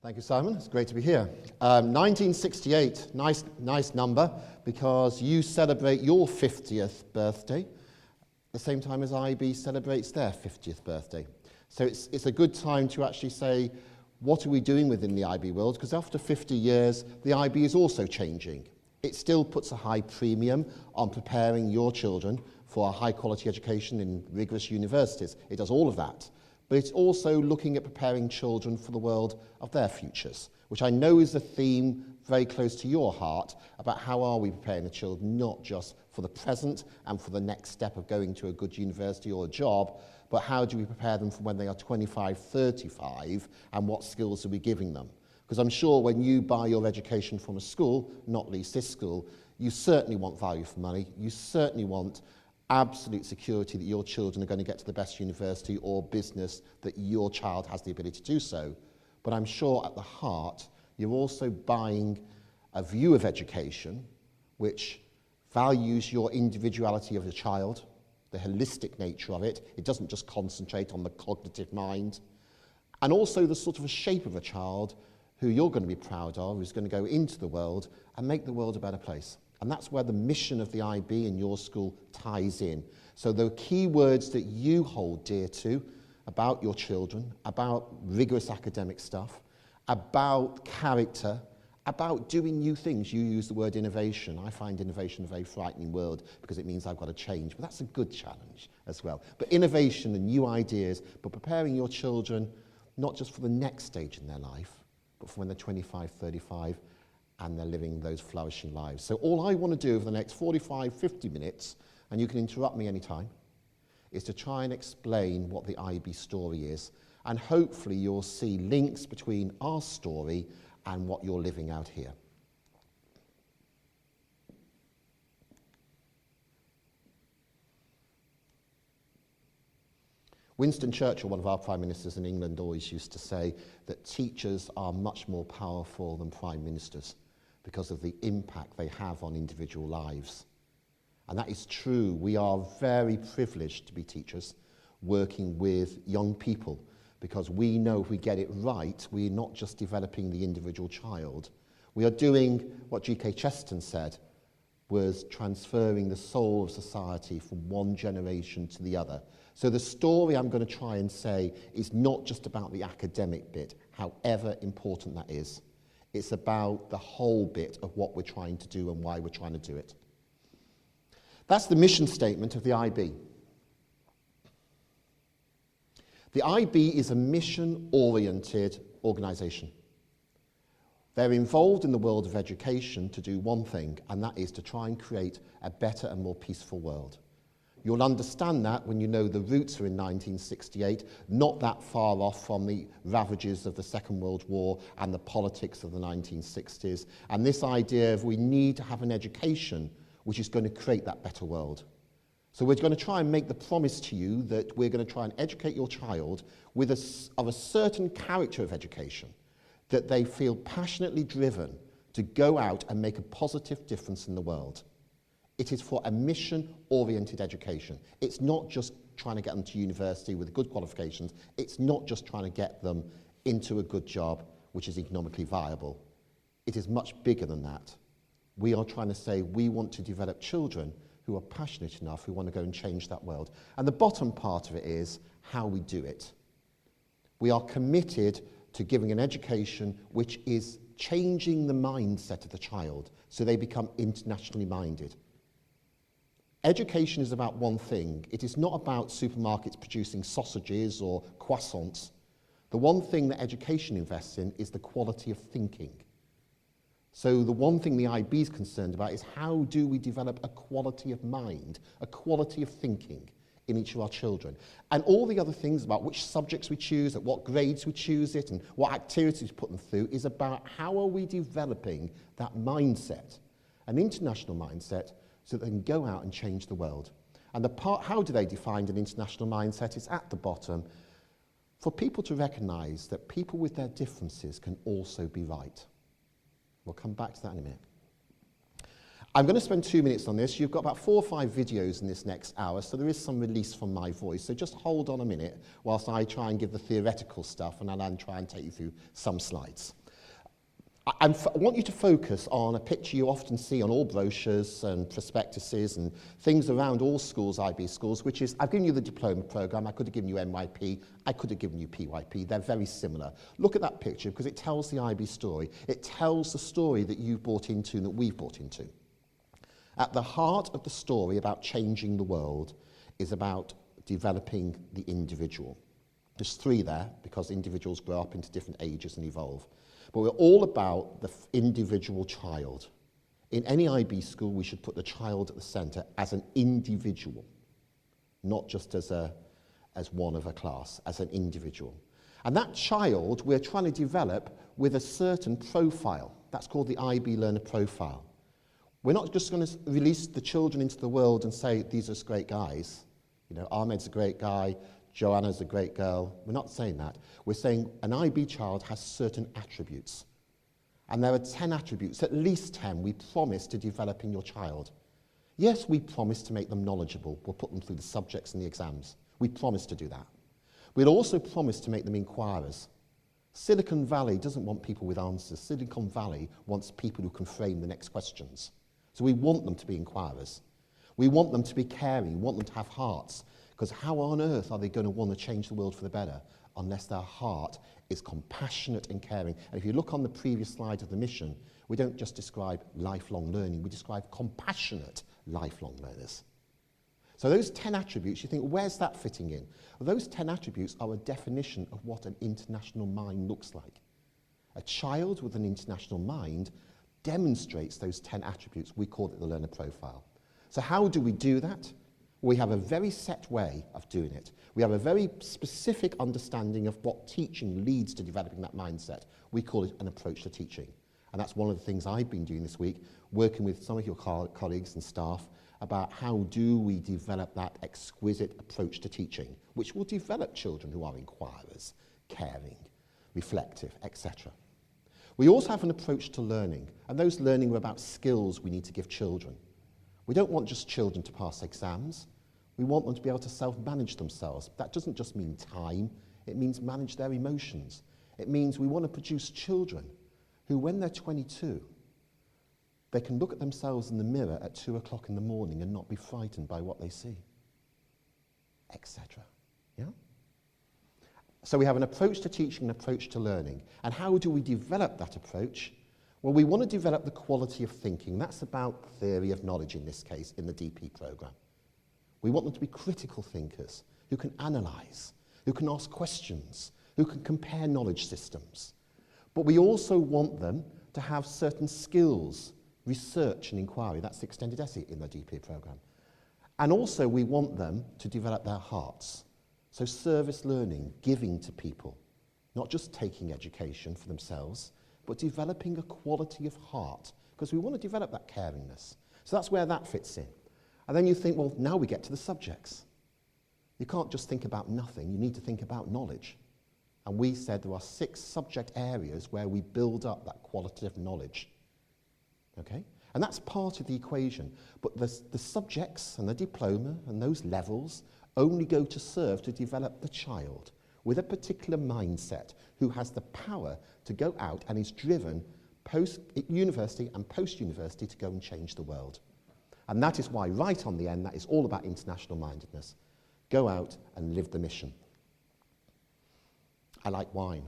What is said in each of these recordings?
Thank you, Simon. It's great to be here. 1968, nice number, because you celebrate your 50th birthday at the same time as IB celebrates their 50th birthday. So it's a good time to actually say, what are we doing within the IB world? Because after 50 years, the IB is also changing. It still puts a high premium on preparing your children for a high-quality education in rigorous universities. It does all of that. But it's also looking at preparing children for the world of their futures, which I know is a theme very close to your heart about how are we preparing the children, not just for the present and for the next step of going to a good university or a job, but how do we prepare them for when they are 25, 35, and what skills are we giving them? Because I'm sure when you buy your education from a school, not least this school, you certainly want value for money, you certainly want absolute security that your children are going to get to the best university or business that your child has the ability to do so. But I'm sure at the heart, you're also buying a view of education which values your individuality of the child, the holistic nature of it. It doesn't just concentrate on the cognitive mind. And also the sort of a shape of a child who you're going to be proud of, who's going to go into the world and make the world a better place. And that's where the mission of the IB in your school ties in. So the key words that you hold dear to about your children, about rigorous academic stuff, about character, about doing new things. You use the word innovation. I find innovation a very frightening word because it means I've got to change, but that's a good challenge as well. But innovation and new ideas, but preparing your children not just for the next stage in their life, but for when they're 25, 35, and they're living those flourishing lives. So all I want to do over the next 45, 50 minutes, and you can interrupt me anytime, is to try and explain what the IB story is, and hopefully you'll see links between our story and what you're living out here. Winston Churchill, one of our prime ministers in England, always used to say that teachers are much more powerful than prime ministers because of the impact they have on individual lives. And that is true. We are very privileged to be teachers working with young people because we know if we get it right, we're not just developing the individual child. We are doing what G.K. Chesterton said was transferring the soul of society from one generation to the other. So the story I'm going to try and say is not just about the academic bit, however important that is. It's about the whole bit of what we're trying to do and why we're trying to do it. That's the mission statement of the IB. The IB is a mission-oriented organisation. They're involved in the world of education to do one thing, and that is to try and create a better and more peaceful world. You'll understand that when you know the roots are in 1968, not that far off from the ravages of the Second World War and the politics of the 1960s, and this idea of we need to have an education which is going to create that better world. So we're going to try and make the promise to you that we're going to try and educate your child with a certain character of education, that they feel passionately driven to go out and make a positive difference in the world. It is for a mission-oriented education. It's not just trying to get them to university with good qualifications. It's not just trying to get them into a good job which is economically viable. It is much bigger than that. We are trying to say we want to develop children who are passionate enough, who want to go and change that world. And the bottom part of it is how we do it. We are committed to giving an education which is changing the mindset of the child so they become internationally minded. Education is about one thing. It is not about supermarkets producing sausages or croissants. The one thing that education invests in is the quality of thinking. So the one thing the IB is concerned about is how do we develop a quality of mind, a quality of thinking in each of our children. And all the other things about which subjects we choose, at what grades we choose it, and what activities we put them through is about how are we developing that mindset, an international mindset, so that they can go out and change the world. And the part, how do they define an international mindset, is at the bottom. For people to recognise that people with their differences can also be right. We'll come back to that in a minute. I'm going to spend 2 minutes on this. You've got about 4 or 5 videos in this next hour, so there is some release from my voice. So just hold on a minute whilst I try and give the theoretical stuff, and I'll then try and take you through some slides. I want you to focus on a picture you often see on all brochures and prospectuses and things around all schools, IB schools, which is, I've given you the diploma programme, I could have given you NYP, I could have given you PYP, they're very similar. Look at that picture because it tells the IB story. It tells the story that you've bought into and that we've bought into. At the heart of the story about changing the world is about developing the individual. There's 3 there because individuals grow up into different ages and evolve. But we're all about the individual child. In any IB school, we should put the child at the centre as an individual, not just as one of a class, as an individual. And that child we're trying to develop with a certain profile. That's called the IB learner profile. We're not just going to release the children into the world and say, these are great guys. You know, Ahmed's a great guy, Joanna's a great girl. We're not saying that. We're saying an IB child has certain attributes. And there are 10 attributes, at least 10, we promise to develop in your child. Yes, we promise to make them knowledgeable. We'll put them through the subjects and the exams. We promise to do that. We'll also promise to make them inquirers. Silicon Valley doesn't want people with answers. Silicon Valley wants people who can frame the next questions. So we want them to be inquirers. We want them to be caring, want them to have hearts. Because how on earth are they going to want to change the world for the better unless their heart is compassionate and caring? And if you look on the previous slide of the mission, we don't just describe lifelong learning, we describe compassionate lifelong learners. So those 10 attributes, you think, where's that fitting in? Well, those 10 attributes are a definition of what an international mind looks like. A child with an international mind demonstrates those 10 attributes. We call it the learner profile. So how do we do that? We have a very set way of doing it. We have a very specific understanding of what teaching leads to developing that mindset. We call it an approach to teaching. And that's one of the things I've been doing this week, working with some of your colleagues and staff about how do we develop that exquisite approach to teaching, which will develop children who are inquirers, caring, reflective, etc. We also have an approach to learning, and those learning are about skills we need to give children. We don't want just children to pass exams. We want them to be able to self-manage themselves. That doesn't just mean time. It means manage their emotions. It means we want to produce children who, when they're 22, they can look at themselves in the mirror at 2 o'clock in the morning and not be frightened by what they see, etc. Yeah? So we have an approach to teaching, an approach to learning. And how do we develop that approach? Well, we want to develop the quality of thinking. That's about theory of knowledge in this case, in the DP programme. We want them to be critical thinkers, who can analyse, who can ask questions, who can compare knowledge systems. But we also want them to have certain skills, research and inquiry. That's the extended essay in the DP programme. And also we want them to develop their hearts. So service learning, giving to people, not just taking education for themselves, but developing a quality of heart, because we want to develop that caringness. So that's where that fits in. And then you think, well, now we get to the subjects. You can't just think about nothing, you need to think about knowledge. And we said there are 6 subject areas where we build up that qualitative knowledge. Okay? And that's part of the equation. But the subjects and the diploma and those levels only go to serve to develop the child with a particular mindset who has the power to go out and is driven post-university and post-university to go and change the world. And that is why, right on the end, that is all about international mindedness. Go out and live the mission. I like wine.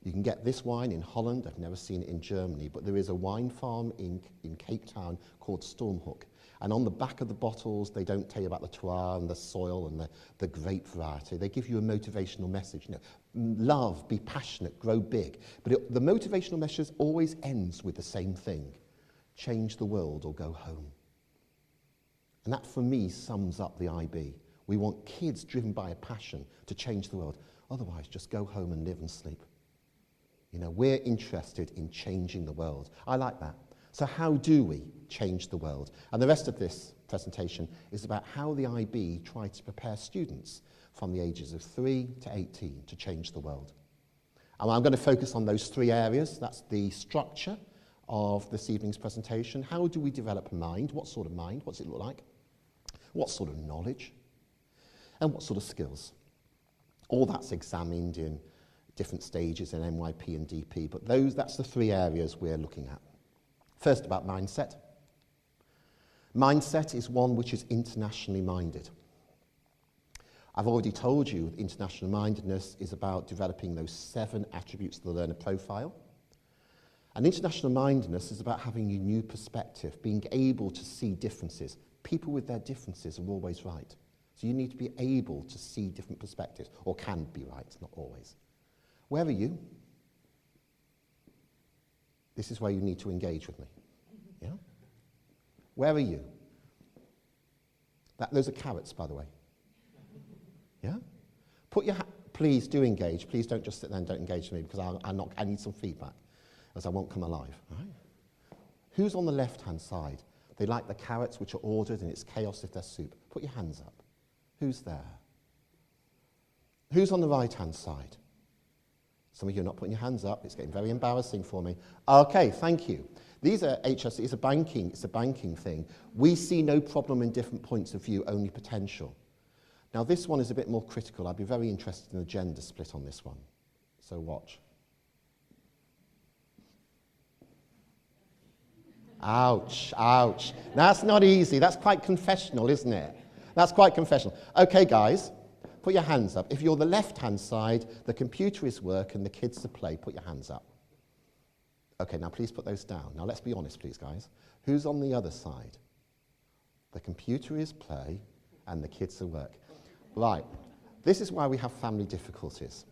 You can get this wine in Holland. I've never seen it in Germany, but there is a wine farm in Cape Town called Stormhoek. And on the back of the bottles, they don't tell you about the terroir and the soil and the grape variety. They give you a motivational message. You know, love, be passionate, grow big. But the motivational message always ends with the same thing. Change the world or go home. And that, for me, sums up the IB. We want kids driven by a passion to change the world. Otherwise, just go home and live and sleep. You know, we're interested in changing the world. I like that. So how do we change the world? And the rest of this presentation is about how the IB try to prepare students from the ages of 3 to 18 to change the world. And I'm going to focus on those 3 areas. That's the structure of this evening's presentation. How do we develop a mind? What sort of mind? What does it look like? What sort of knowledge? And what sort of skills? All that's examined in different stages in NYP and DP, but that's the three areas we're looking at. First, about mindset. Mindset is one which is internationally minded. I've already told you international mindedness is about developing those 7 attributes of the learner profile. And international mindedness is about having a new perspective, being able to see differences. People with their differences are always right. So you need to be able to see different perspectives, or can be right, not always. Where are you? This is where you need to engage with me. Yeah? Where are you? Those are carrots, by the way. Yeah? Please do engage. Please don't just sit there and don't engage with me, because I need some feedback, as I won't come alive. Right? Who's on the left-hand side? They like the carrots, which are ordered, and it's chaos if they're soup. Put your hands up. Who's there? Who's on the right-hand side? Some of you are not putting your hands up. It's getting very embarrassing for me. Okay, thank you. These are HSC. It's a banking thing. We see no problem in different points of view, only potential. Now, this one is a bit more critical. I'd be very interested in the gender split on this one. So watch. Ouch, ouch. That's not easy. That's quite confessional, isn't it? That's quite confessional. Okay, guys, put your hands up. If you're the left-hand side, the computer is work and the kids are play. Put your hands up. Okay, now please put those down. Now let's be honest, please, guys. Who's on the other side? The computer is play and the kids are work. Right. This is why we have family difficulties.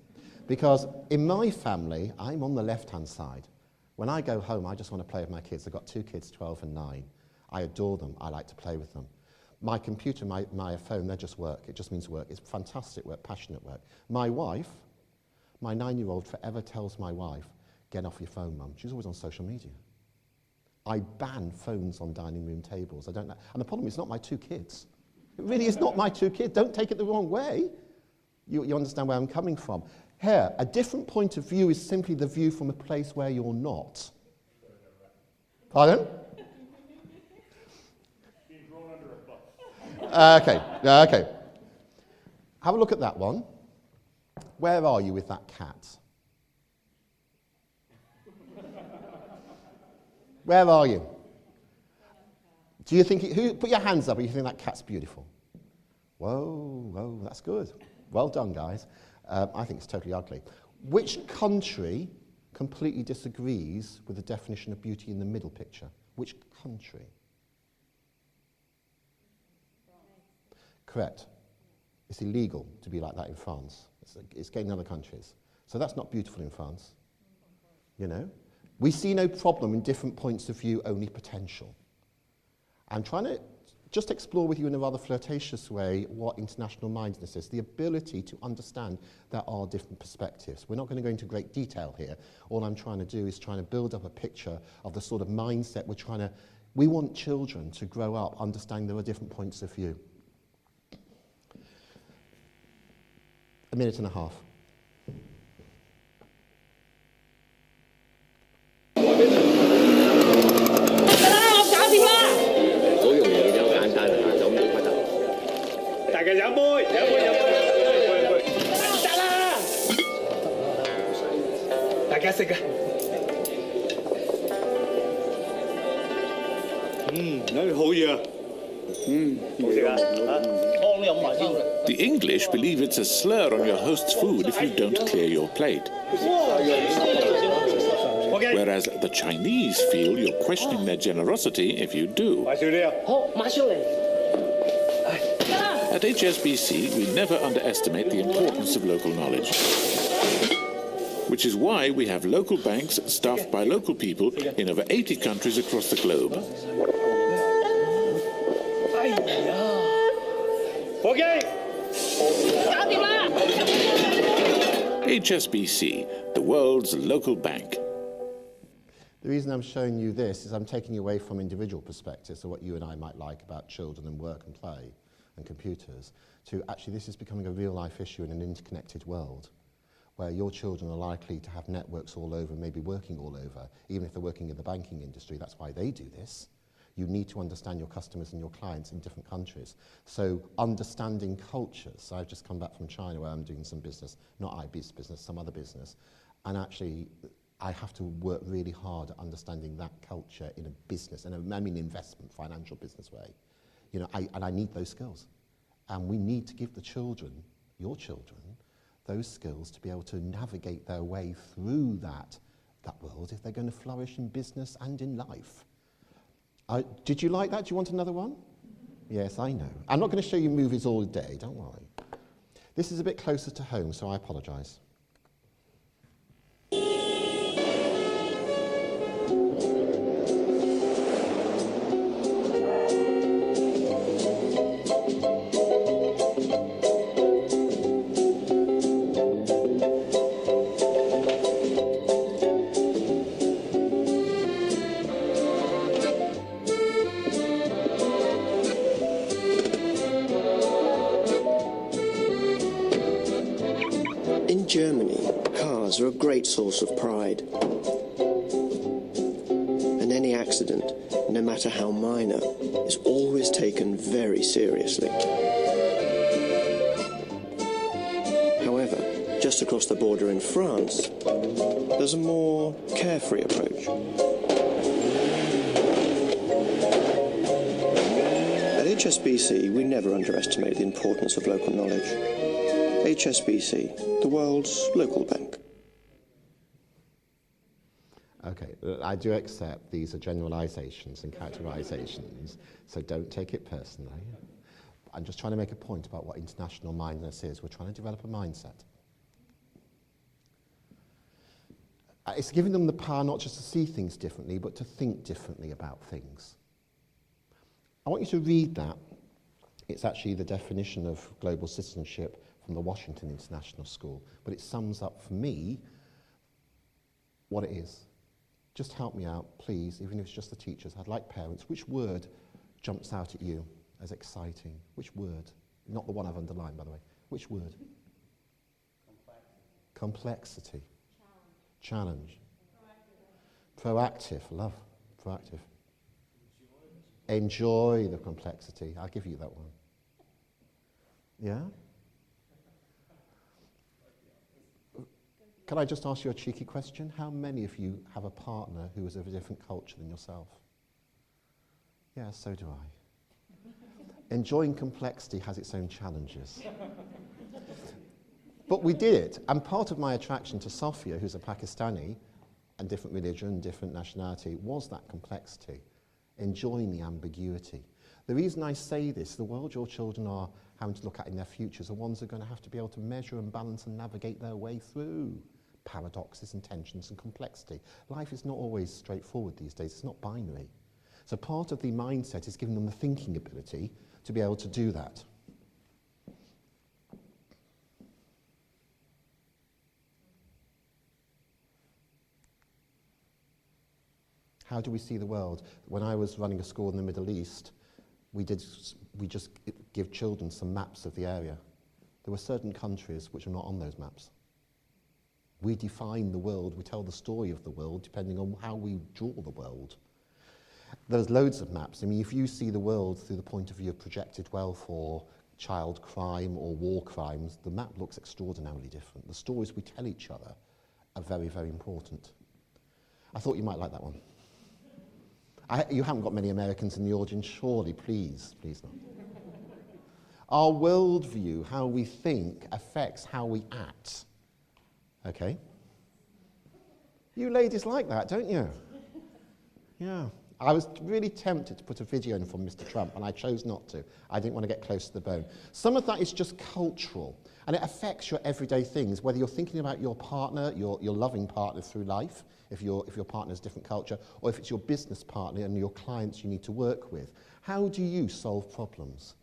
Because in my family, I'm on the left-hand side. When I go home, I just want to play with my kids. I've got 2 kids, 12 and 9. I adore them. I like to play with them. My computer, my phone, they're just work. It just means work. It's fantastic work, passionate work. My wife, my 9-year-old forever tells my wife, get off your phone, Mum. She's always on social media. I ban phones on dining room tables. I don't know. And the problem is it's not my 2 kids. It really is not my 2 kids. Don't take it the wrong way. You understand where I'm coming from. Here, a different point of view is simply the view from a place where you're not. Pardon? Being thrown under a bus. Okay. Have a look at that one. Where are you with that cat? Where are you? Do you think, put your hands up if you think that cat's beautiful. Whoa, that's good. Well done, guys. I think it's totally ugly. Which country completely disagrees with the definition of beauty in the middle picture? Which country? Correct. It's illegal to be like that in France. It's getting in other countries. So that's not beautiful in France. You know? We see no problem in different points of view, only potential. I'm trying to just explore with you in a rather flirtatious way what international mindedness is, the ability to understand there are different perspectives. We're not going to go into great detail here. All I'm trying to do is trying to build up a picture of the sort of mindset we want children to grow up understanding there are different points of view. A minute and a half. The English believe it's a slur on your host's food if you don't clear your plate. Whereas the Chinese feel you're questioning their generosity if you do. At HSBC, we never underestimate the importance of local knowledge. Which is why we have local banks staffed by local people in over 80 countries across the globe. HSBC, the world's local bank. The reason I'm showing you this is I'm taking you away from individual perspectives, so what you and I might like about children and work and play and computers, to actually this is becoming a real-life issue in an interconnected world. where your children are likely to have networks all over, maybe working all over, even if they're working in the banking industry. That's why they do this. You need to understand your customers and your clients in different countries. So understanding cultures. So I've just come back from China where I'm doing some business, not IB's business, some other business. And actually, I have to work really hard at understanding that culture in a business, and I mean investment, financial business way. You know, I need those skills. And we need to give the children, your children, those skills to be able to navigate their way through that world if they're going to flourish in business and in life. Did you like that? Do you want another one? Yes, I know. I'm not going to show you movies all day, don't worry. This is a bit closer to home, so I apologise. In Germany, cars are a great source of pride. And any accident, no matter how minor, is always taken very seriously. However, just across the border in France, there's a more carefree approach. At HSBC, we never underestimate the importance of local knowledge. HSBC, the world's local bank. Okay, I do accept these are generalizations and characterizations, so don't take it personally. I'm just trying to make a point about what international mindedness is. We're trying to develop a mindset. It's giving them the power not just to see things differently, but to think differently about things. I want you to read that. It's actually the definition of global citizenship from the Washington International School, but it sums up for me what it is. Just help me out, please, even if it's just the teachers. I'd like parents. Which word jumps out at you as exciting? Which word? Not the one I've underlined, by the way. Which word? Complexity. Challenge. Proactive. Love. Proactive. Enjoy the complexity. I'll give you that one. Yeah? Can I just ask you a cheeky question? How many of you have a partner who is of a different culture than yourself? Yeah, so do I. Enjoying complexity has its own challenges. But we did it, and part of my attraction to Sophia, who's a Pakistani, and different religion, different nationality, was that complexity, enjoying the ambiguity. The reason I say this, the world your children are having to look at in their futures are ones that are going to have to be able to measure and balance and navigate their way through paradoxes and tensions and complexity. Life is not always straightforward these days. It's not binary. So part of the mindset is giving them the thinking ability to be able to do that. How do we see the world? When I was running a school in the Middle East, we just give children some maps of the area. There were certain countries which are not on those maps. We define the world, we tell the story of the world depending on how we draw the world. There's loads of maps. I mean, if you see the world through the point of view of projected wealth or child crime or war crimes, the map looks extraordinarily different. The stories we tell each other are very, very important. I thought you might like that one. You haven't got many Americans in the audience, surely, please not. Our worldview, how we think, affects how we act. Okay? You ladies like that, don't you? Yeah. I was really tempted to put a video in from Mr. Trump, and I chose not to. I didn't want to get close to the bone. Some of that is just cultural, and it affects your everyday things, whether you're thinking about your partner, your loving partner through life, if your partner has different culture, or if it's your business partner and your clients you need to work with. How do you solve problems?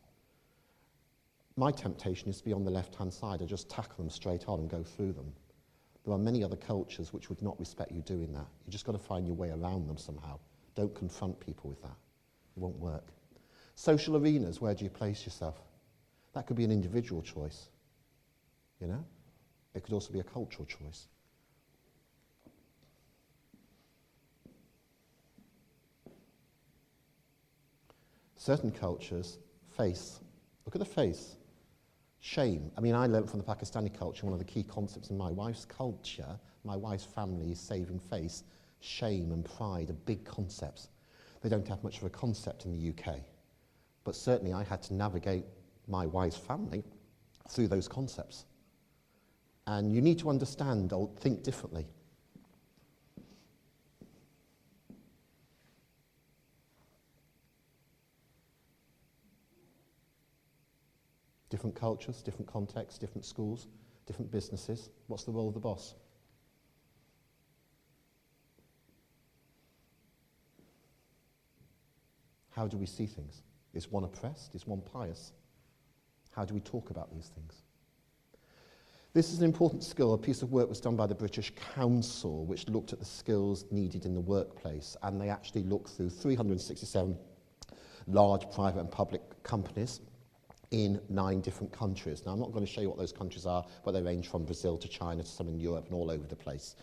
My temptation is to be on the left-hand side. I just tackle them straight on and go through them. There are many other cultures which would not respect you doing that. You just got to find your way around them somehow. Don't confront people with that. It won't work. Social arenas, where do you place yourself? That could be an individual choice, you know? It could also be a cultural choice. Certain cultures face, look at the face, shame. I mean, I learned from the Pakistani culture, one of the key concepts in my wife's culture, my wife's family is saving face, shame and pride are big concepts. They don't have much of a concept in the UK. But certainly I had to navigate my wife's family through those concepts. And you need to understand or think differently. Different cultures, different contexts, different schools, different businesses. What's the role of the boss? How do we see things? Is one oppressed? Is one pious? How do we talk about these things? This is an important skill. A piece of work was done by the British Council, which looked at the skills needed in the workplace, and they actually looked through 367 large private and public companies in 9 different countries. Now, I'm not going to show you what those countries are, but they range from Brazil to China to some in Europe and all over the place.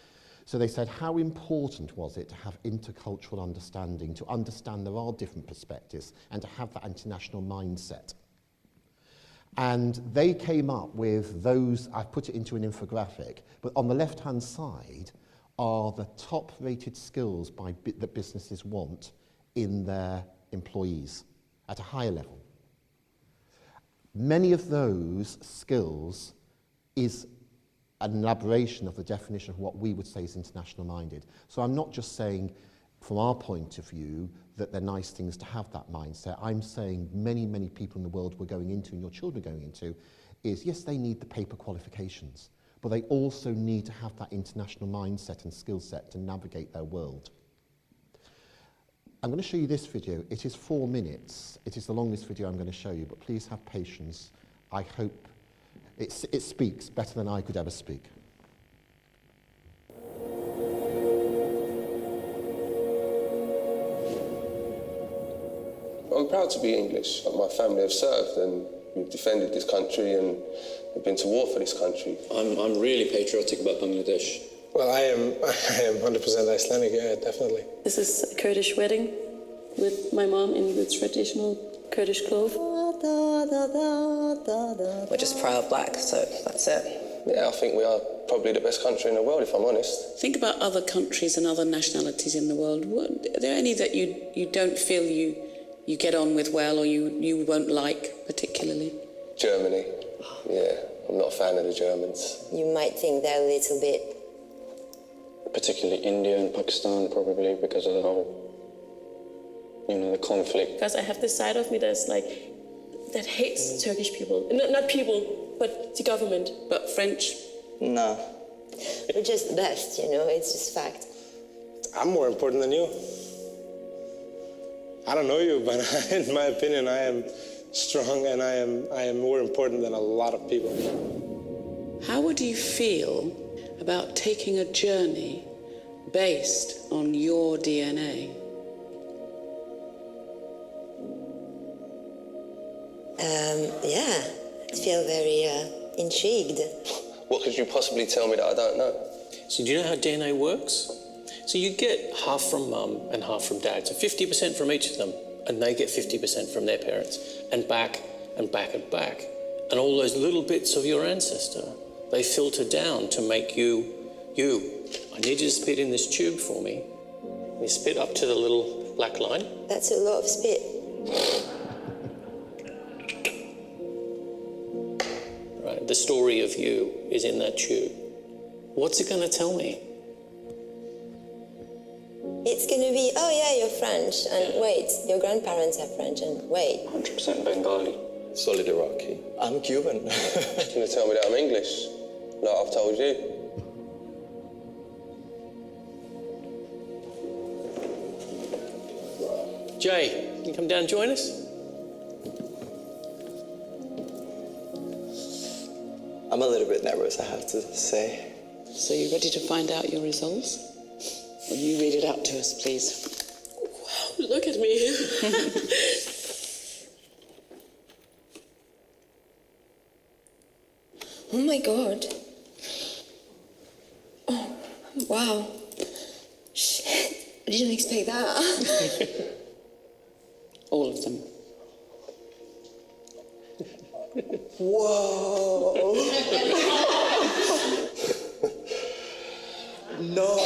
So they said, how important was it to have intercultural understanding, to understand there are different perspectives, and to have that international mindset? And they came up with those, I've put it into an infographic, but on the left-hand side are the top-rated skills that businesses want in their employees at a higher level. Many of those skills is an elaboration of the definition of what we would say is international minded. So I'm not just saying, from our point of view, that they're nice things to have that mindset. I'm saying many, many people in the world we're going into, and your children are going into, is yes, they need the paper qualifications, but they also need to have that international mindset and skill set to navigate their world. I'm going to show you this video. It is 4 minutes. It is the longest video I'm going to show you, but please have patience. I hope it speaks better than I could ever speak. I'm proud to be English. My family have served and we've defended this country and we've been to war for this country. I'm really patriotic about Bangladesh. Well, I am 100% Icelandic, yeah, definitely. This is a Kurdish wedding with my mom in the traditional Kurdish clothes. We're just proud black, so that's it. Yeah, I think we are probably the best country in the world, if I'm honest. Think about other countries and other nationalities in the world. Are there any that you don't feel you get on with well or you won't like particularly? Germany. Yeah, I'm not a fan of the Germans. You might think they're a little bit... Particularly India and Pakistan, probably, because of the whole, the conflict. Because I have this side of me that hates Turkish people. Not people, but the government. But French. No. We're just the best, it's just fact. I'm more important than you. I don't know you, but in my opinion, I am strong and I am more important than a lot of people. How would you feel about taking a journey based on your DNA? Yeah, I feel very intrigued. What could you possibly tell me that I don't know? So do you know how DNA works? So you get half from mum and half from dad, so 50% from each of them, and they get 50% from their parents, and back and back and back. And all those little bits of your ancestor, they filter down to make you. I need you to spit in this tube for me. You spit up to the little black line. That's a lot of spit. Right, the story of you is in that tube. What's it going to tell me? It's going to be, oh yeah, you're French, and wait, your grandparents are French, and wait. 100% Bengali. Solid Iraqi. I'm Cuban. You're going to tell me that I'm English, like I've told you? Jay, can you come down and join us? I'm a little bit nervous, I have to say. So you ready to find out your results? Will you read it out to us, please? Wow, look at me. Oh my God. Wow. Shit. I didn't expect that. All of them. Whoa! No.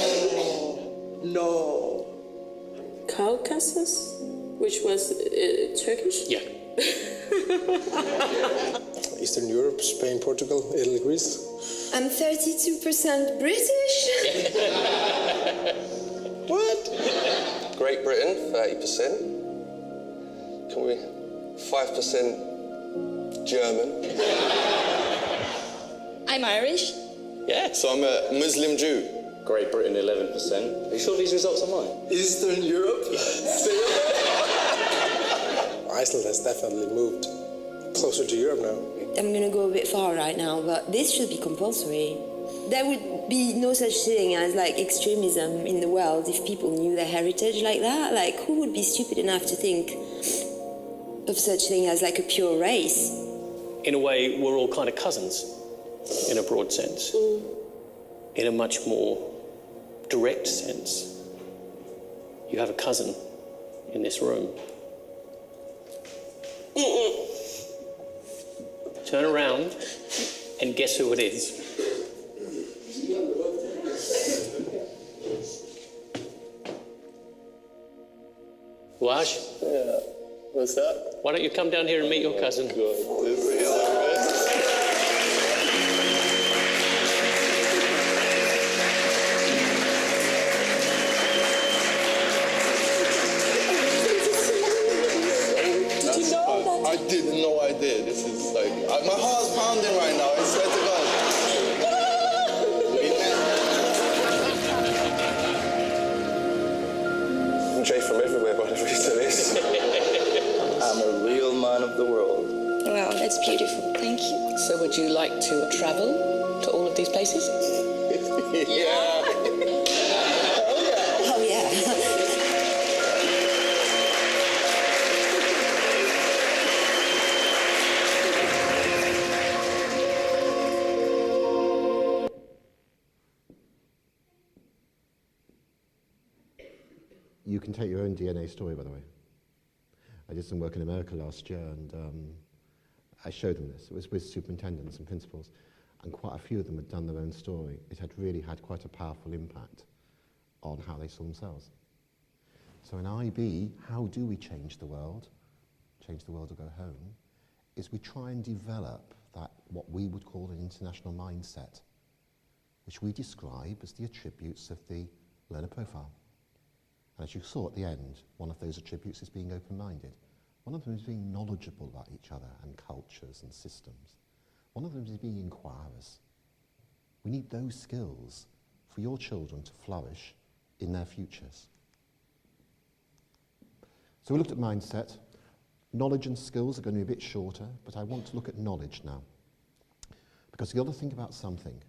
Caucasus, which was Turkish. Yeah. Eastern Europe, Spain, Portugal, Italy, Greece. I'm 32% British. What? Great Britain, 30%. Can we 5% German? I'm Irish. Yeah. So I'm a Muslim Jew. Great Britain, 11%. Are you sure these results are mine? Eastern Europe. Iceland has definitely moved closer to Europe now. I'm gonna go a bit far right now, but this should be compulsory. There would be no such thing as like extremism in the world if people knew their heritage like that. Like, who would be stupid enough to think of such thing as like a pure race? In a way, we're all kind of cousins, in a broad sense. In a much more direct sense, you have a cousin in this room. Turn around and guess who it is. Waj? Yeah. What's that? Why don't you come down here and meet your cousin? God, this is hilarious. I didn't know I did. This is like, my heart's pounding right now, I swear to God. I'm Jay from everywhere, but every to this. I'm a real man of the world. Wow, that's beautiful. Thank you. So would you like to travel to all of these places? Yeah. Oh yeah. You can take your own DNA story, by the way. I did some work in America last year, and I showed them this. It was with superintendents and principals, and quite a few of them had done their own story. It had really had quite a powerful impact on how they saw themselves. So in IB, how do we change the world or go home, is we try and develop that, what we would call an international mindset, which we describe as the attributes of the learner profile. And as you saw at the end, one of those attributes is being open-minded. One of them is being knowledgeable about each other and cultures and systems. One of them is being inquirers. We need those skills for your children to flourish in their futures. So we looked at mindset. Knowledge and skills are going to be a bit shorter, but I want to look at knowledge now. Because you've got to think about something,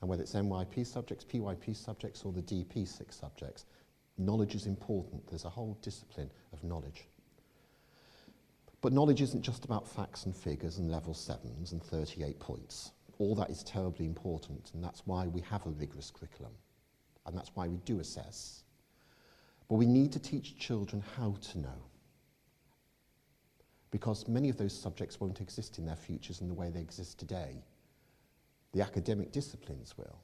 and whether it's NYP subjects, PYP subjects, or the DP6 subjects, knowledge is important. There's a whole discipline of knowledge. But knowledge isn't just about facts and figures and level 7s and 38 points. All that is terribly important, and that's why we have a rigorous curriculum, and that's why we do assess. But we need to teach children how to know, because many of those subjects won't exist in their futures in the way they exist today. The academic disciplines will.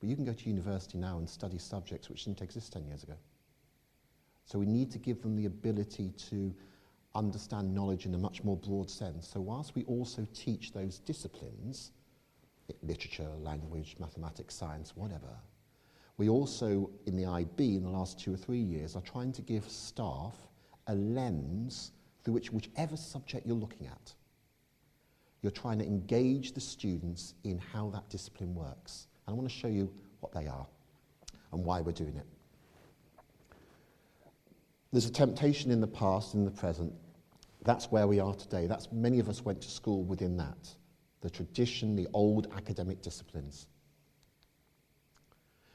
But you can go to university now and study subjects which didn't exist 10 years ago. So we need to give them the ability to understand knowledge in a much more broad sense. So whilst we also teach those disciplines, literature, language, mathematics, science, whatever, we also, in the IB, in the last 2 or 3 years, are trying to give staff a lens through which, whichever subject you're looking at, you're trying to engage the students in how that discipline works. And I want to show you what they are and why we're doing it. There's a temptation in the past and in the present. That's where we are today. That's, many of us went to school within that. The tradition, the old academic disciplines.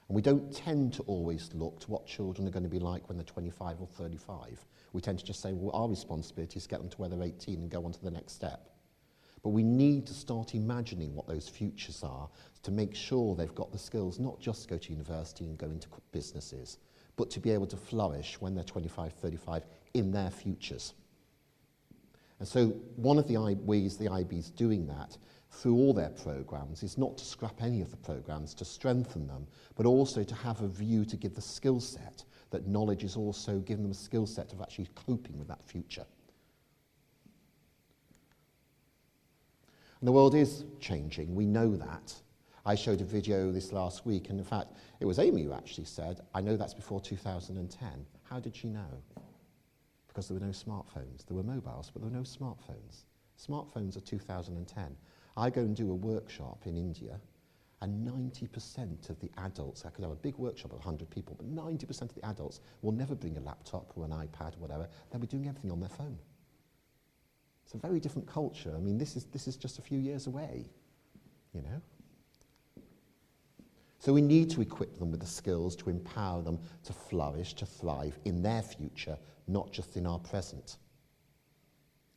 And we don't tend to always look to what children are going to be like when they're 25 or 35. We tend to just say, well, our responsibility is to get them to where they're 18 and go on to the next step. But we need to start imagining what those futures are to make sure they've got the skills, not just to go to university and go into businesses, but to be able to flourish when they're 25, 35 in their futures. And so one of the ways the IB is doing that through all their programmes is not to scrap any of the programmes, to strengthen them, but also to have a view to give the skill set, that knowledge is also giving them a skill set of actually coping with that future. And the world is changing, we know that. I showed a video this last week, and in fact, it was Amy who actually said, I know that's before 2010. How did she know? Because there were no smartphones. There were mobiles, but there were no smartphones. Smartphones are 2010. I go and do a workshop in India, and 90% of the adults, I could have a big workshop of 100 people, but 90% of the adults will never bring a laptop or an iPad or whatever. They'll be doing everything on their phone. It's a very different culture. I mean, this is just a few years away, you know. So we need to equip them with the skills to empower them to flourish, to thrive in their future, not just in our present.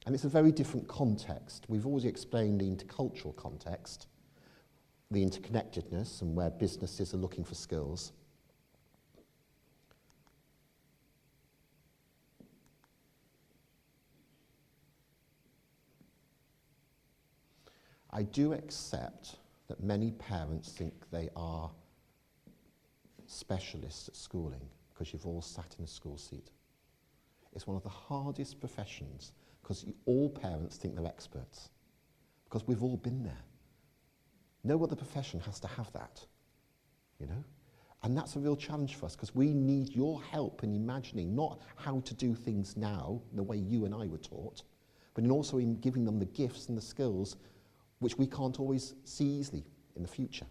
And it's a very different context. We've already explained the intercultural context, the interconnectedness and where businesses are looking for skills. I do accept that many parents think they are specialists at schooling because you've all sat in a school seat. It's one of the hardest professions because all parents think they're experts because we've all been there. No other profession has to have that, you know? And that's a real challenge for us because we need your help in imagining not how to do things now, the way you and I were taught, but in also in giving them the gifts and the skills which we can't always see easily in the future.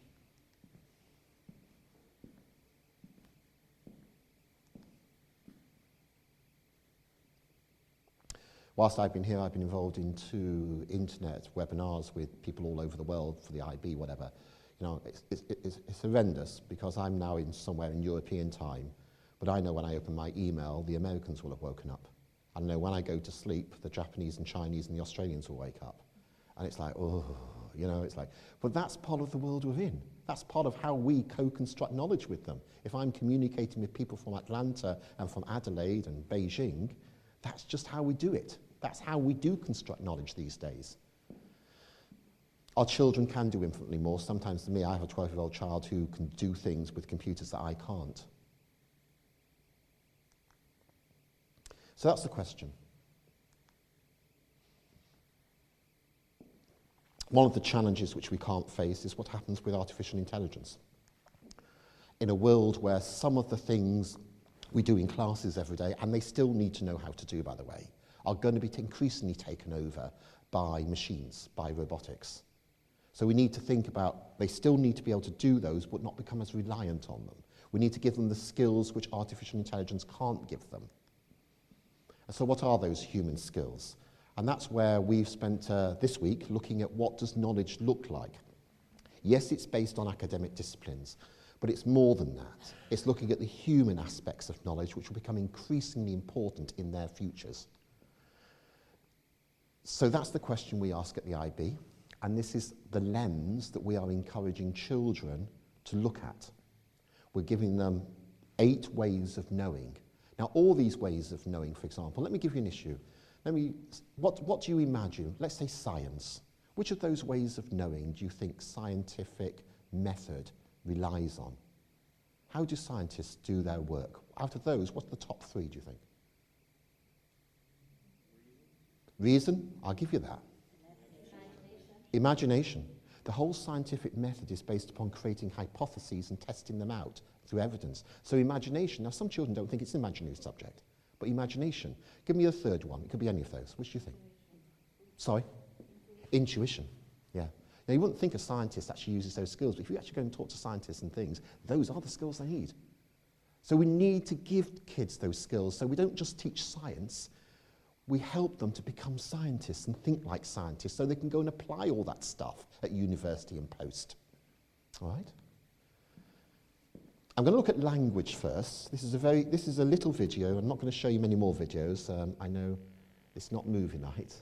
Whilst I've been here, I've been involved in 2 internet webinars with people all over the world for the IB, whatever. You know, it's horrendous because I'm now somewhere in European time, but I know when I open my email, the Americans will have woken up. I know when I go to sleep, the Japanese and Chinese and the Australians will wake up. And it's like, oh, you know, it's like, but that's part of the world we're in. That's part of how we co-construct knowledge with them. If I'm communicating with people from Atlanta and from Adelaide and Beijing, that's just how we do it. That's how we do construct knowledge these days. Our children can do infinitely more. Sometimes to me, I have a 12-year-old child who can do things with computers that I can't. So that's the question. One of the challenges which we can't face is what happens with artificial intelligence. In a world where some of the things we do in classes every day, and they still need to know how to do, by the way, are going to be increasingly taken over by machines, by robotics. So we need to think about, they still need to be able to do those, but not become as reliant on them. We need to give them the skills which artificial intelligence can't give them. And so what are those human skills? And that's where we've spent this week looking at what does knowledge look like. Yes, it's based on academic disciplines, but it's more than that. It's looking at the human aspects of knowledge which will become increasingly important in their futures. So that's the question we ask at the IB, and this is the lens that we are encouraging children to look at. We're giving them 8 ways of knowing. Now, all these ways of knowing, for example, let me give you an issue. What do you imagine? Let's say science. Which of those ways of knowing do you think scientific method relies on? How do scientists do their work? Out of those, what's the top 3, do you think? Reason? I'll give you that. Imagination. The whole scientific method is based upon creating hypotheses and testing them out through evidence. So imagination, now some children don't think it's an imaginary subject, but imagination. Give me a third one. It could be any of those. Which do you think? Sorry? Intuition. Yeah. Now you wouldn't think a scientist actually uses those skills, but if you actually go and talk to scientists and things, those are the skills they need. So we need to give kids those skills so we don't just teach science, we help them to become scientists and think like scientists so they can go and apply all that stuff at university and post. All right? I'm going to look at language first. This is a little video. I'm not going to show you many more videos. I know it's not movie night.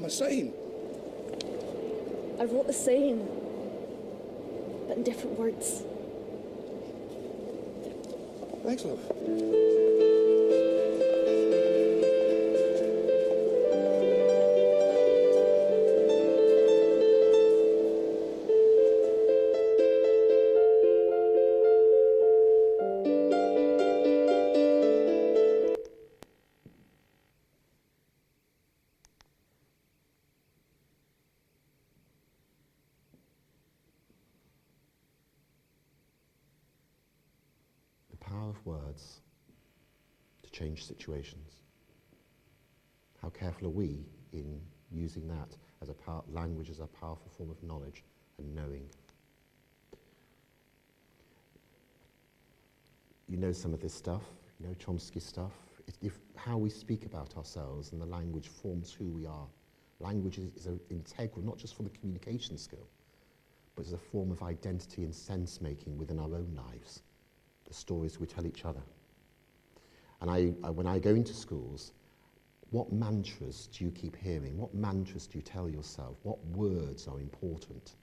a saying. I wrote the saying, but in different words. Thanks, love. The power of words to change situations. How careful are we in using that as language as a powerful form of knowledge and knowing? You know some of this stuff, you know Chomsky stuff. How we speak about ourselves and the language forms who we are. Language is integral, not just for the communication skill, but as a form of identity and sense-making within our own lives. The stories we tell each other. And when I go into schools, what mantras do you keep hearing? What mantras do you tell yourself? What words are important?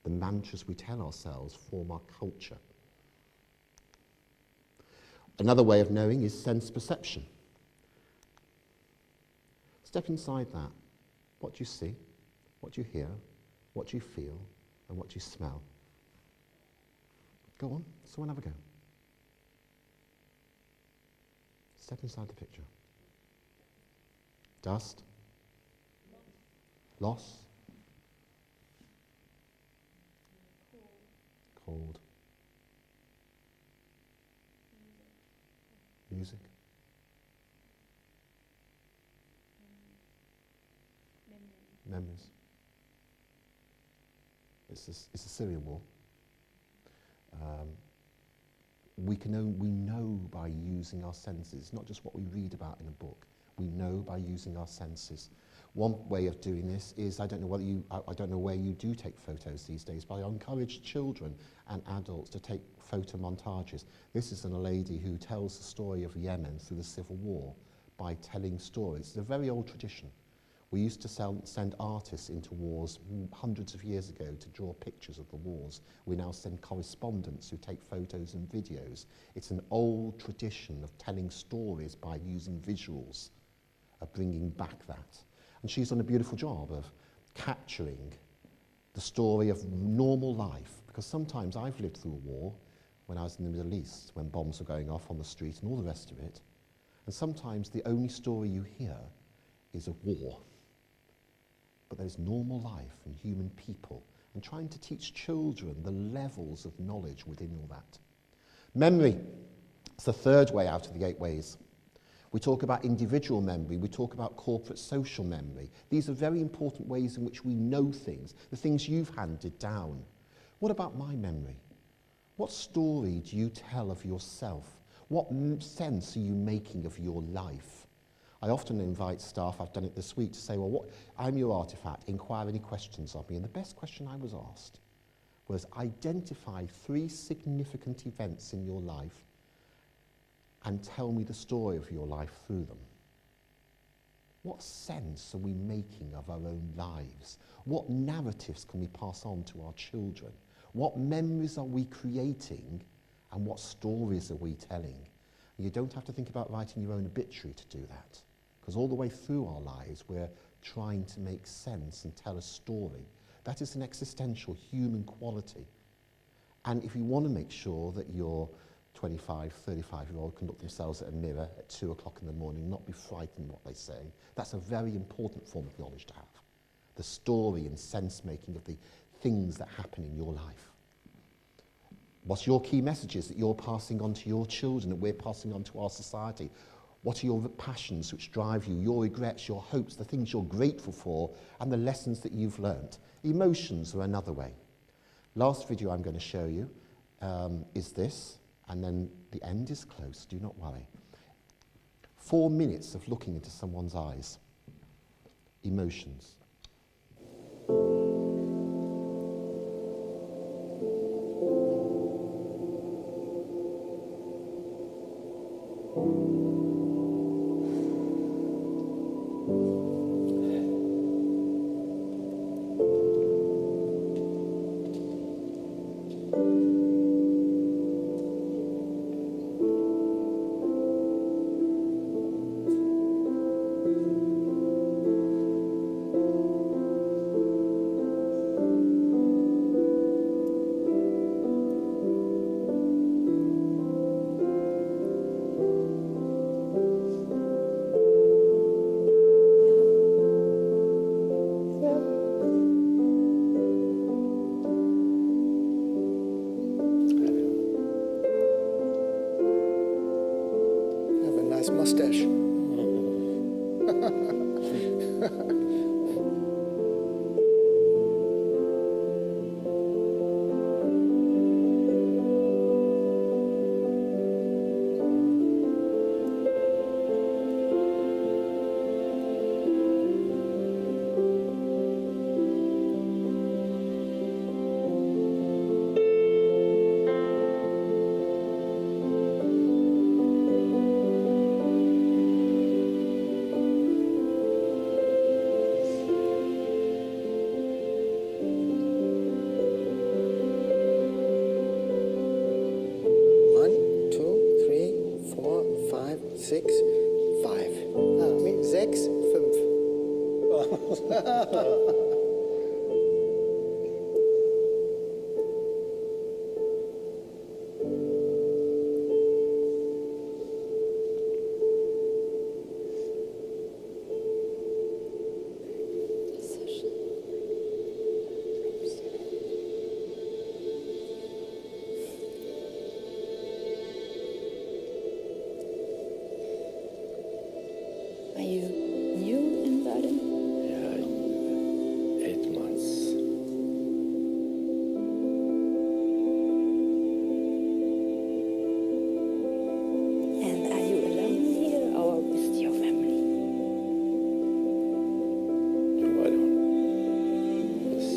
The mantras we tell ourselves form our culture. Another way of knowing is sense perception. Step inside that. What do you see? What do you hear? What do you feel? And what do you smell? Go on, someone have a go. Step inside the picture. Dust. Loss. Cold. Music. Memories. It's a Syrian war. We know by using our senses, not just what we read about in a book. We know by using our senses. One way of doing this is, I don't know where you do take photos these days, but I encourage children and adults to take photo montages. This is a lady who tells the story of Yemen through the civil war by telling stories. It's a very old tradition. We used to send artists into wars hundreds of years ago to draw pictures of the wars. We now send correspondents who take photos and videos. It's an old tradition of telling stories by using visuals, of bringing back that. And she's done a beautiful job of capturing the story of normal life, because sometimes I've lived through a war when I was in the Middle East, when bombs were going off on the street and all the rest of it. And sometimes the only story you hear is of war. But there's normal life and human people, and trying to teach children the levels of knowledge within all that. Memory. It's the third way out of the 8 ways. We talk about individual memory, we talk about corporate social memory. These are very important ways in which we know things, the things you've handed down. What about my memory? What story do you tell of yourself? What sense are you making of your life? I often invite staff, I've done it this week, to say, well, I'm your artifact, inquire any questions of me. And the best question I was asked was, identify 3 significant events in your life and tell me the story of your life through them. What sense are we making of our own lives? What narratives can we pass on to our children? What memories are we creating, and what stories are we telling? And you don't have to think about writing your own obituary to do that, because all the way through our lives we're trying to make sense and tell a story. That is an existential human quality. And if you want to make sure that your 25, 35-year-old can look themselves at a mirror at 2 o'clock in the morning, not be frightened what they say, that's a very important form of knowledge to have. The story and sense-making of the things that happen in your life. What's your key messages that you're passing on to your children, that we're passing on to our society? What are your passions which drive you, your regrets, your hopes, the things you're grateful for, and the lessons that you've learnt? Emotions are another way. Last video I'm going to show you is this, and then the end is close, do not worry. 4 minutes of looking into someone's eyes. Emotions. nice mustache. Are you new in Berlin? Yeah, 8 months. And are you alone here or with your family? Why don't this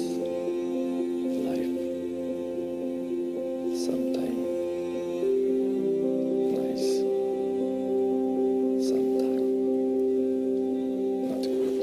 life sometime nice, sometime not good.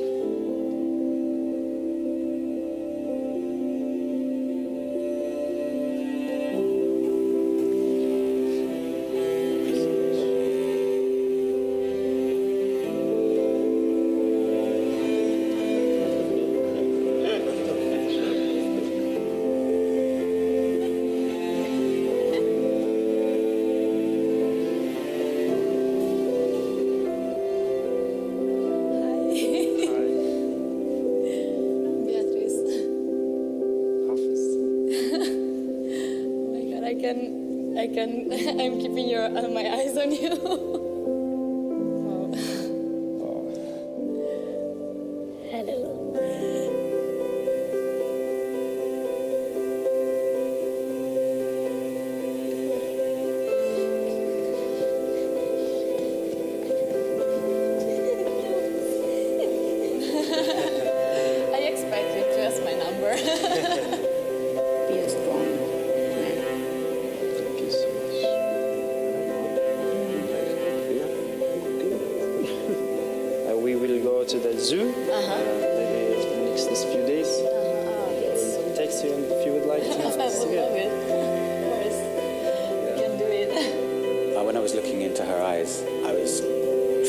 Beatrice. Oh my god, I'm keeping my eyes on you. Hello. I expect you to ask my number. Be a strong man. Thank you so much. We will go to the zoo maybe in the next few days. Text you if you would like to. I would love it. Of course. You can do it. When I was looking into her eyes, I was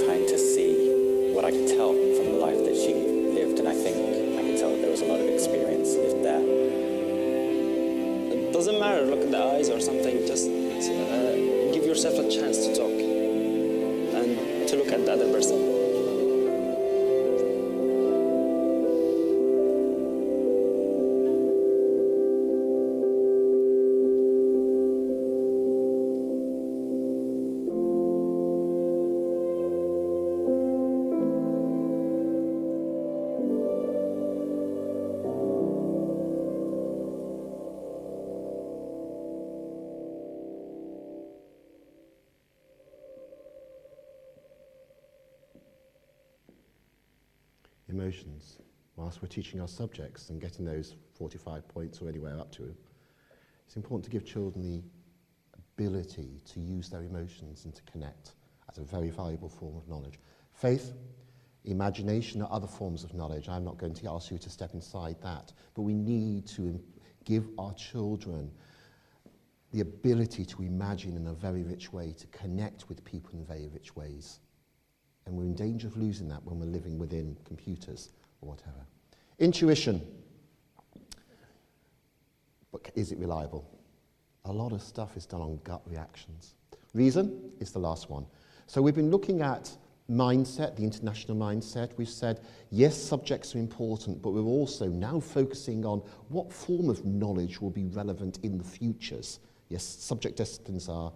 trying to see what I could tell from the life that she lived, and I think I could tell that there was a lot of experience lived there. It doesn't matter, look at the eyes or something, just give yourself a chance to talk and to look at the other person. Emotions, whilst we're teaching our subjects and getting those 45 points or anywhere up to, it's important to give children the ability to use their emotions and to connect as a very valuable form of knowledge. Faith, imagination are other forms of knowledge. I'm not going to ask you to step inside that, but we need to give our children the ability to imagine in a very rich way, to connect with people in very rich ways. And we're in danger of losing that when we're living within computers or whatever. Intuition. But is it reliable? A lot of stuff is done on gut reactions. Reason is the last one. So we've been looking at mindset, the international mindset. We've said, yes, subjects are important, but we're also now focusing on what form of knowledge will be relevant in the futures. Yes, subject disciplines are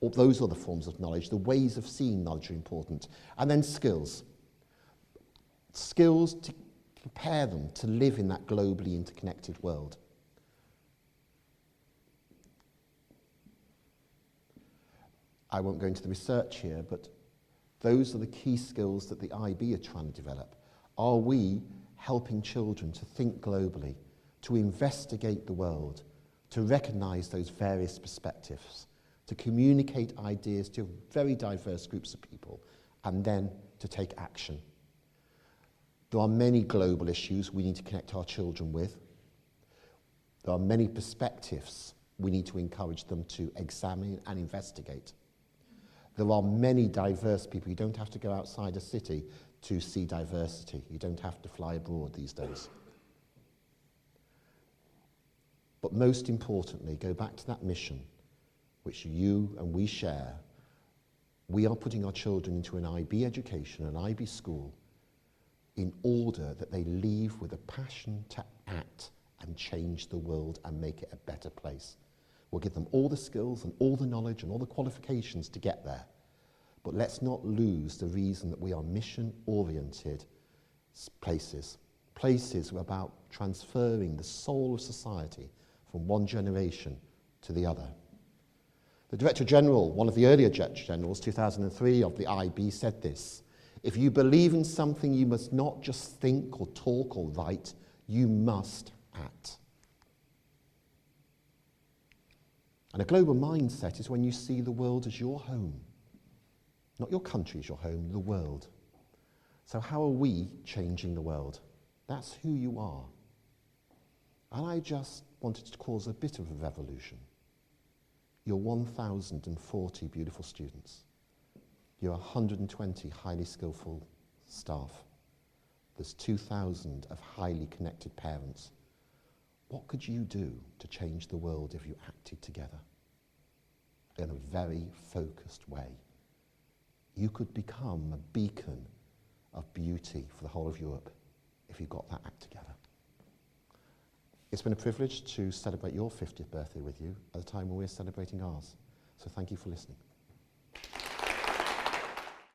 All those other forms of knowledge, the ways of seeing knowledge are important. And then skills. Skills to prepare them to live in that globally interconnected world. I won't go into the research here, but those are the key skills that the IB are trying to develop. Are we helping children to think globally, to investigate the world, to recognise those various perspectives, to communicate ideas to very diverse groups of people, and then to take action? There are many global issues we need to connect our children with. There are many perspectives we need to encourage them to examine and investigate. There are many diverse people. You don't have to go outside a city to see diversity. You don't have to fly abroad these days. But most importantly, go back to that mission which you and we share. We are putting our children into an IB education, an IB school, in order that they leave with a passion to act and change the world and make it a better place. We'll give them all the skills and all the knowledge and all the qualifications to get there. But let's not lose the reason that we are mission-oriented places. Places are about transferring the soul of society from one generation to the other. The Director General, one of the earlier Director Generals, 2003, of the IB said this: if you believe in something, you must not just think or talk or write, you must act. And a global mindset is when you see the world as your home. Not your country as your home, the world. So how are we changing the world? That's who you are. And I just wanted to cause a bit of a revolution. You're 1,040 beautiful students. You're 120 highly skillful staff. There's 2,000 of highly connected parents. What could you do to change the world if you acted together in a very focused way? You could become a beacon of beauty for the whole of Europe if you got that act together. It's been a privilege to celebrate your 50th birthday with you at a time when we're celebrating ours. So thank you for listening.